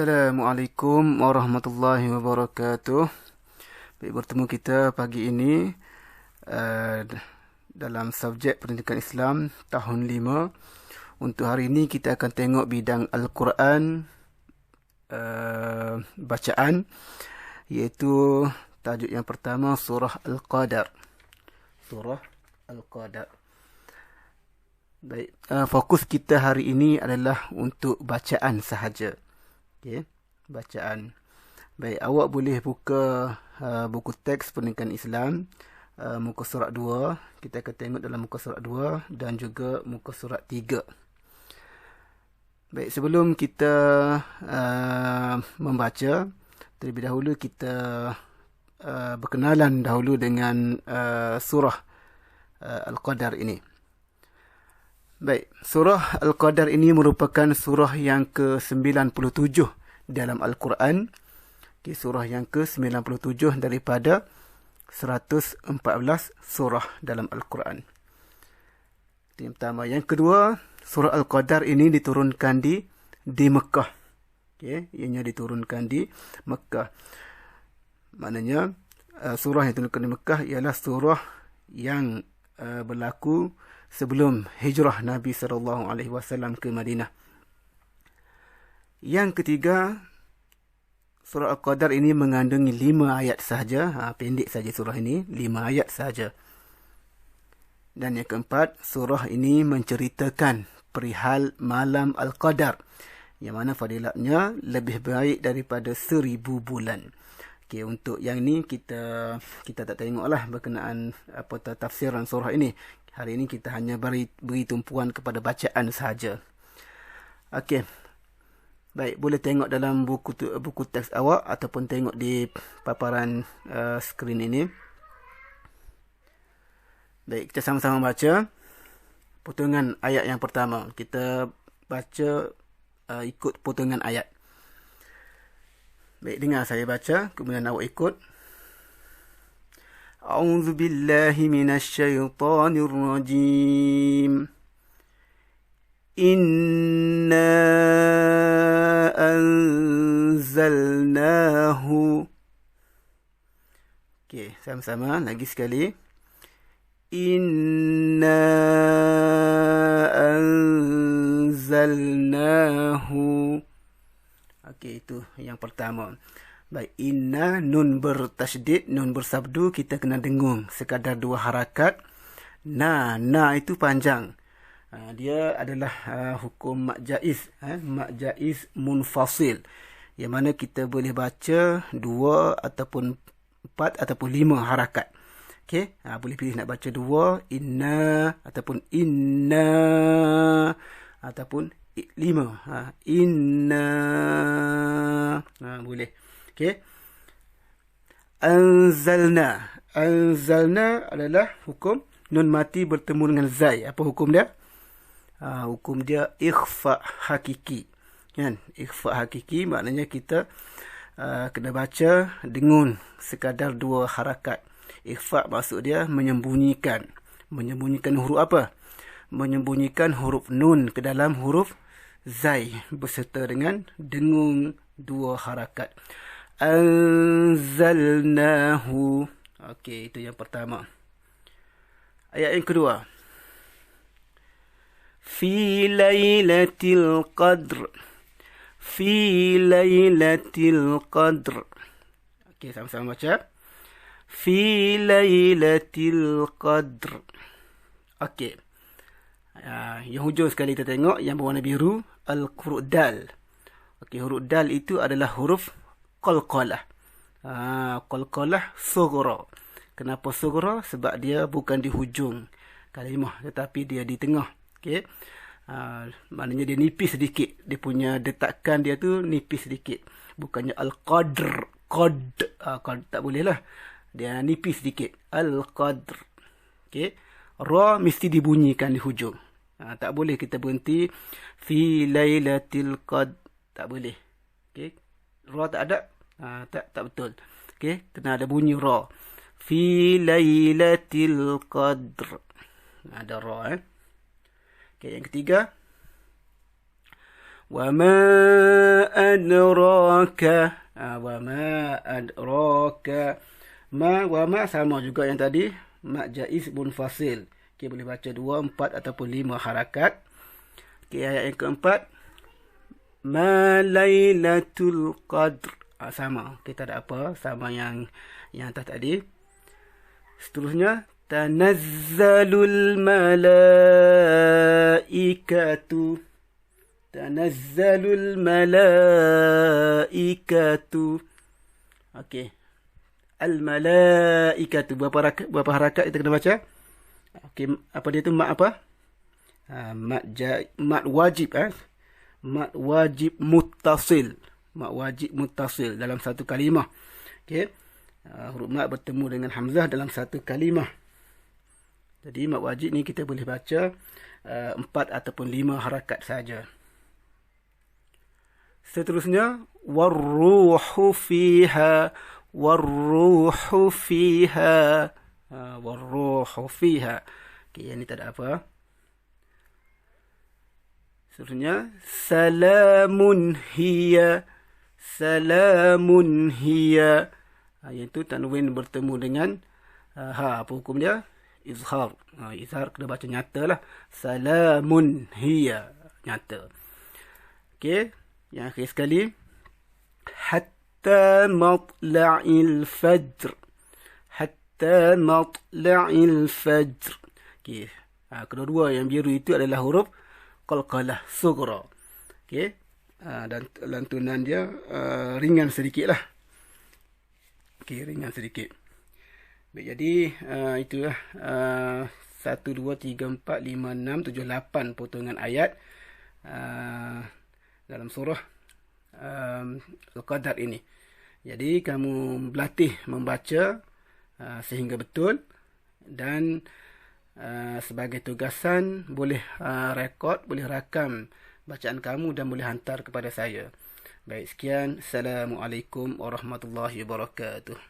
Assalamualaikum warahmatullahi wabarakatuh. Baik, bertemu kita pagi ini dalam subjek Pendidikan Islam tahun 5. Untuk hari ini kita akan tengok bidang Al-Quran bacaan, iaitu tajuk yang pertama Surah Al-Qadar. Surah Al-Qadar. Baik, fokus kita hari ini adalah untuk bacaan sahaja. Okey, bacaan. Baik, awak boleh buka buku teks Pendidikan Islam, muka surat 2. Kita akan tengok dalam muka surat 2 dan juga muka surat 3. Baik, sebelum kita membaca, terlebih dahulu kita berkenalan dahulu dengan surah Al-Qadar ini. Baik, surah Al-Qadar ini merupakan surah yang ke-97 dalam Al-Quran. Okay, surah yang ke-97 daripada 114 surah dalam Al-Quran. Yang pertama. Yang kedua, surah Al-Qadar ini diturunkan di Mekah. Okay, ianya diturunkan di Mekah. Maknanya, surah yang diturunkan di Mekah ialah surah yang berlaku sebelum hijrah Nabi SAW ke Madinah. Yang ketiga, surah Al-Qadar ini mengandungi 5 ayat sahaja. Pendek saja surah ini, 5 ayat sahaja. Dan yang keempat, surah ini menceritakan perihal malam Al-Qadar, yang mana fadilatnya lebih baik daripada 1000 bulan. Okay, untuk yang ni kita tak tengoklah berkenaan tafsiran surah ini. Hari ini kita hanya beri tumpuan kepada bacaan sahaja. Okey. Baik, boleh tengok dalam buku teks awak ataupun tengok di paparan skrin ini. Baik, kita sama-sama baca potongan ayat yang pertama. Kita baca ikut potongan ayat. Baik, dengar saya baca, kemudian awak ikut. أعوذ بالله من الشيطان الرجيم إنا أنزلناه. Okey, sama-sama lagi sekali. Inna anzalnahu. Okey, itu yang pertama. Baik, inna, nun bertasydid, nun bersabdu, kita kena dengung sekadar 2 harakat. Na itu panjang. Dia adalah hukum mak jaiz munfasil, yang mana kita boleh baca 2 ataupun 4 ataupun 5 harakat. Okey, boleh pilih nak baca 2, inna ataupun inna ataupun 5. Inna. Boleh. Okey. Anzalna adalah hukum nun mati bertemu dengan zai. Apa hukum dia? Hukum dia ikhfa hakiki. Kan? Ikhfa hakiki maknanya kita kena baca dengung sekadar 2 harakat. Ikhfa maksud dia menyembunyikan. Menyembunyikan huruf apa? Menyembunyikan huruf nun ke dalam huruf zai berserta dengan dengung 2 harakat. Anzalnahu. Okey, itu yang pertama. Ayat yang kedua. Fi lailatul qadr. Fi lailatul qadr. Okey, sama-sama baca. Fi lailatul qadr. Okey. Yang hujung sekali kita tengok yang berwarna biru, al-huruf dal. Okey, huruf dal itu adalah huruf qalqalah. Qalqalah sughra. Kenapa sughra? Sebab dia bukan di hujung kalimah tetapi dia di tengah. Okey. Maknanya dia nipis sedikit. Dia punya detakan dia tu nipis sedikit. Bukannya al-qadr. Qad tak boleh lah. Dia nipis sedikit. Al-qadr. Okey. Ra mesti dibunyikan di hujung. Tak boleh kita berhenti fi lailatul qadr. Tak boleh. Okey. Ra tak ada. Tak betul. Okey, kena ada bunyi ra. Fi lailatul qadr. Ada ra. Okey, yang ketiga. Wama adraka. Wama adraka. Wama sama juga yang tadi. Mak jaiz munfasil. Okay, boleh baca 2, 4 ataupun 5 harakat. Okay, ayat yang keempat. Ma Lailatul Qadr. Sama. Kita ada apa? Sama yang atas tadi. Seterusnya. Tanazzalul malaikatu. Tanazzalul malaikatu. Okey. Al-malaikatu. Berapa harakat kita kena baca? Okey, apa dia tu? Mat apa? Mat wajib. Mat wajib muttasil. Mat wajib muttasil dalam satu kalimah. Okey. Huruf mat bertemu dengan hamzah dalam satu kalimah. Jadi mat wajib ni kita boleh baca 4 ataupun 5 harakat saja. Seterusnya warruhu fiha. Warruhu fiha. Warruhu fiha. Okey, yang ni tak ada apa. Seterusnya salamun hiya. Salamun hiya. Yang tu tanwin bertemu dengan apa hukum dia? Izhar. Izhar kena baca nyata lah. Salamun hiya. Nyata. Okey. Yang akhir sekali. Hatta matla'il fajr. Hatta matla'il fajr. Okey. Kedua-dua yang biru itu adalah huruf qalqalah sughra. Okey. Dan lantunan dia ringan sedikit lah. Okey, ringan sedikit. Baik, jadi itulah 1, 2, 3, 4, 5, 6, 7, 8 potongan ayat dalam surah Al-Qadr ini. Jadi kamu berlatih membaca sehingga betul, dan sebagai tugasan boleh rekod, boleh rakam bacaan kamu dan boleh hantar kepada saya. Baik, sekian. Assalamualaikum warahmatullahi wabarakatuh.